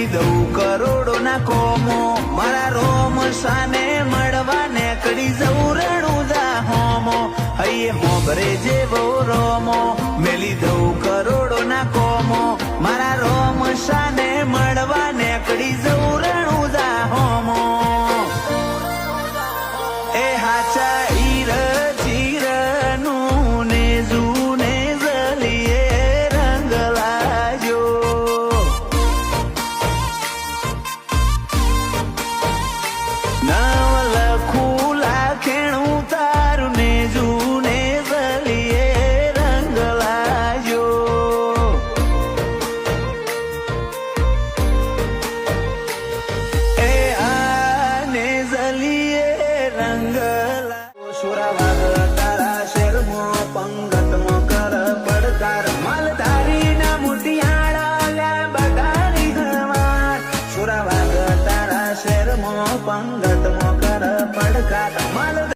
મેલી દઉં કરોડો ના કોમો મારા રોમ સાને મળવા નેકડી જવું રણુજા હોમો હૈયે હોબરે જેવો રોમો મેલી દઉં કરોડો ના કોમો મારા રોમ સાને મળવા નેકડી જવું રણુજા હોમો એ હાચા ઈર ચીરનું ને જૂને જલીએ રંગ લાજો નવ લખું લાખેણું તારું ને જૂને જલીએ રંગ લાજો એ આને જલીએ રંગ સુરા વાગળ તારા શેરમાં પંગતમાં કર પડકાર માલધારી ના મુટિયાળા લે બગાડી હવાર સુરા વાગળ તારા શેરમાં પંગતમાં કર પડકાર